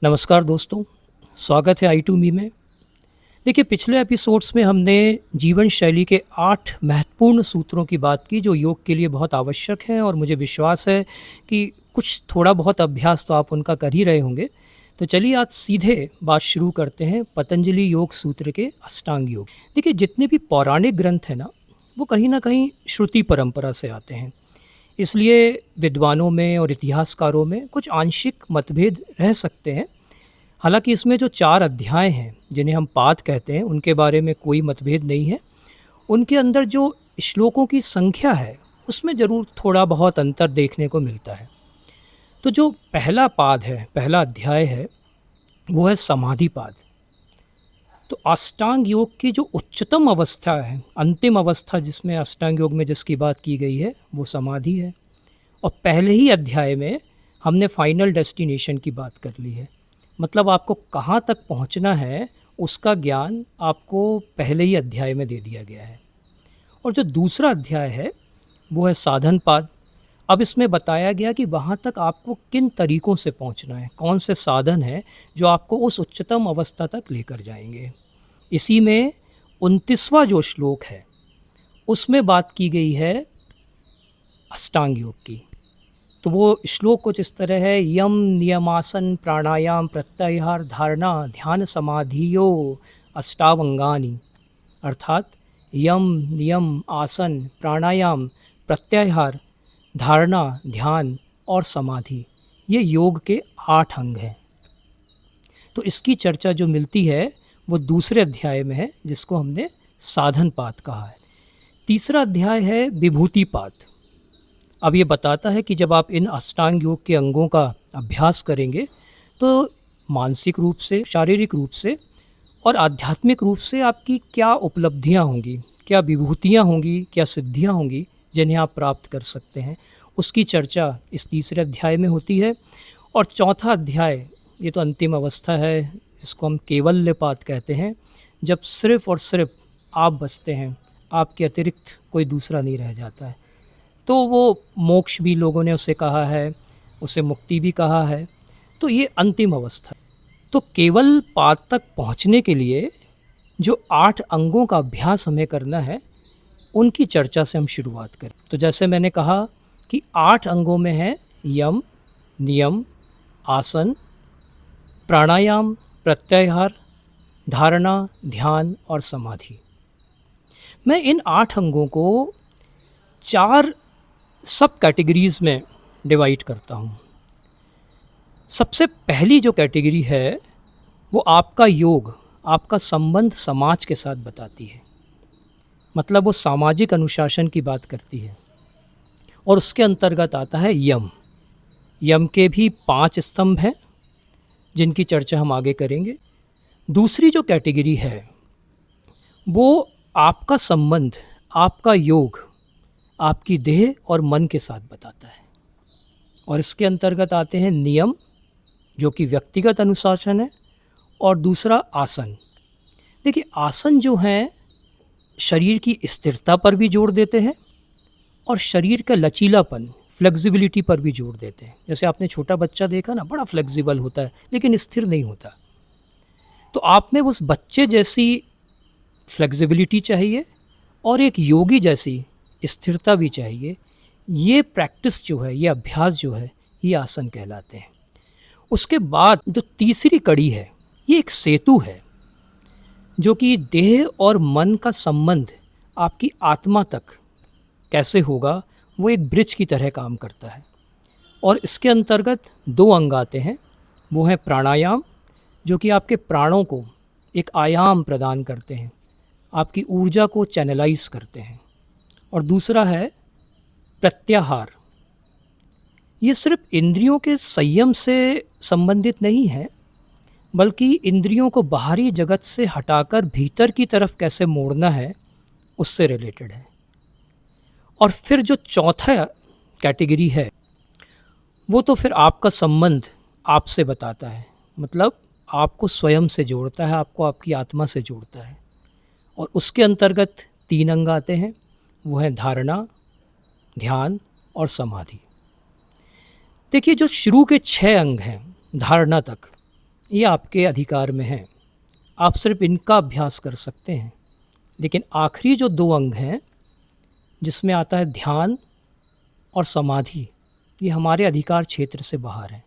नमस्कार दोस्तों, स्वागत है आई टू मी में। देखिए, पिछले एपिसोड्स में हमने जीवन शैली के 8 महत्वपूर्ण सूत्रों की बात की जो योग के लिए बहुत आवश्यक हैं और मुझे विश्वास है कि कुछ थोड़ा बहुत अभ्यास तो आप उनका कर ही रहे होंगे। तो चलिए आज सीधे बात शुरू करते हैं पतंजलि योग सूत्र के अष्टांग योग। देखिए, जितने भी पौराणिक ग्रंथ हैं ना, वो कहीं न कहीं श्रुति परंपरा से आते हैं। इसलिए विद्वानों में और इतिहासकारों में कुछ आंशिक मतभेद रह सकते हैं। हालांकि इसमें जो 4 अध्याय हैं जिन्हें हम पाद कहते हैं उनके बारे में कोई मतभेद नहीं है। उनके अंदर जो श्लोकों की संख्या है उसमें ज़रूर थोड़ा बहुत अंतर देखने को मिलता है। तो जो पहला पाद है, पहला अध्याय है, वो है समाधि पाद। तो अष्टांग योग की जो उच्चतम अवस्था है, अंतिम अवस्था जिसमें अष्टांग योग में जिसकी बात की गई है वो समाधि है। और पहले ही अध्याय में हमने फाइनल डेस्टिनेशन की बात कर ली है। मतलब आपको कहाँ तक पहुँचना है उसका ज्ञान आपको पहले ही अध्याय में दे दिया गया है। और जो दूसरा अध्याय है वो है साधन पाद। अब इसमें बताया गया कि वहाँ तक आपको किन तरीक़ों से पहुँचना है, कौन से साधन हैं जो आपको उस उच्चतम अवस्था तक लेकर जाएंगे। इसी में 29वां जो श्लोक है उसमें बात की गई है अष्टांग योग की। तो वो श्लोक कुछ इस तरह है, यम नियमासन प्राणायाम प्रत्याहार धारणा ध्यान समाधियो अष्टावंगानी। अर्थात यम नियम आसन प्राणायाम प्रत्याहार धारणा ध्यान और समाधि, ये योग के 8 अंग हैं। तो इसकी चर्चा जो मिलती है वो दूसरे अध्याय में है जिसको हमने साधन पाद कहा है। तीसरा अध्याय है विभूति पाद। अब ये बताता है कि जब आप इन अष्टांग योग के अंगों का अभ्यास करेंगे तो मानसिक रूप से, शारीरिक रूप से और आध्यात्मिक रूप से आपकी क्या उपलब्धियां होंगी, क्या विभूतियां होंगी, क्या सिद्धियां होंगी जिन्हें आप प्राप्त कर सकते हैं, उसकी चर्चा इस तीसरे अध्याय में होती है। और चौथा अध्याय, ये तो अंतिम अवस्था है, इसको हम केवल्य पाद कहते हैं, जब सिर्फ़ और सिर्फ आप बचते हैं, आपके अतिरिक्त कोई दूसरा नहीं रह जाता है। तो वो मोक्ष भी लोगों ने उसे कहा है, उसे मुक्ति भी कहा है। तो ये अंतिम अवस्था। तो केवल पाद तक पहुँचने के लिए जो 8 अंगों का अभ्यास हमें करना है उनकी चर्चा से हम शुरुआत करें। तो जैसे मैंने कहा कि 8 अंगों में है यम, नियम, आसन, प्राणायाम, प्रत्याहार, धारणा, ध्यान और समाधि। मैं इन 8 अंगों को 4 सब कैटेगरीज़ में डिवाइड करता हूँ। सबसे पहली जो कैटेगरी है वो आपका योग, आपका संबंध समाज के साथ बताती है। मतलब वो सामाजिक अनुशासन की बात करती है और उसके अंतर्गत आता है यम। यम के भी 5 स्तंभ हैं जिनकी चर्चा हम आगे करेंगे। दूसरी जो कैटेगरी है वो आपका संबंध, आपका योग आपकी देह और मन के साथ बताता है और इसके अंतर्गत आते हैं नियम जो कि व्यक्तिगत अनुशासन है और दूसरा आसन। देखिए, आसन जो हैं शरीर की स्थिरता पर भी जोर देते हैं और शरीर का लचीलापन, फ्लेक्सिबिलिटी पर भी जोर देते हैं। जैसे आपने छोटा बच्चा देखा ना, बड़ा फ्लेक्सिबल होता है लेकिन स्थिर नहीं होता। तो आप में उस बच्चे जैसी फ्लेक्सिबिलिटी चाहिए और एक योगी जैसी स्थिरता भी चाहिए। ये प्रैक्टिस जो है, ये अभ्यास जो है, ये आसन कहलाते हैं। उसके बाद जो तीसरी कड़ी है ये एक सेतु है जो कि देह और मन का संबंध आपकी आत्मा तक कैसे होगा, वो एक ब्रिज की तरह काम करता है। और इसके अंतर्गत 2 अंग आते हैं। वो हैं प्राणायाम जो कि आपके प्राणों को एक आयाम प्रदान करते हैं, आपकी ऊर्जा को चैनलाइज करते हैं। और दूसरा है प्रत्याहार। ये सिर्फ इंद्रियों के संयम से संबंधित नहीं है बल्कि इंद्रियों को बाहरी जगत से हटाकर भीतर की तरफ कैसे मोड़ना है उससे रिलेटेड है। और फिर जो चौथा कैटेगरी है वो तो फिर आपका संबंध आपसे बताता है। मतलब आपको स्वयं से जोड़ता है, आपको आपकी आत्मा से जोड़ता है। और उसके अंतर्गत 3 अंग आते हैं। वो है धारणा, ध्यान और समाधि। देखिए, जो शुरू के 6 अंग हैं धारणा तक, ये आपके अधिकार में हैं। आप सिर्फ इनका अभ्यास कर सकते हैं। लेकिन आखिरी जो 2 अंग हैं, जिसमें आता है ध्यान और समाधि, ये हमारे अधिकार क्षेत्र से बाहर हैं।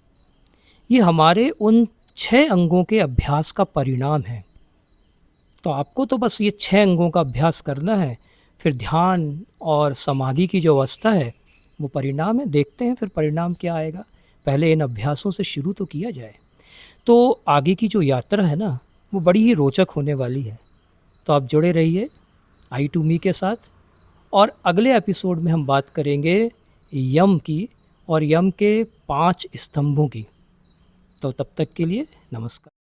ये हमारे उन 6 अंगों के अभ्यास का परिणाम है। तो आपको तो बस ये 6 अंगों का अभ्यास करना है, फिर ध्यान और समाधि की जो अवस्था है, वो परिणाम है। देखते हैं फिर परिणाम क्या आएगा। पहले इन अभ्यासों से शुरू तो किया जाए। तो आगे की जो यात्रा है ना, वो बड़ी ही रोचक होने वाली है। तो आप जुड़े रहिए आई टू मी के साथ, और अगले एपिसोड में हम बात करेंगे यम की और यम के 5 स्तंभों की। तो तब तक के लिए नमस्कार।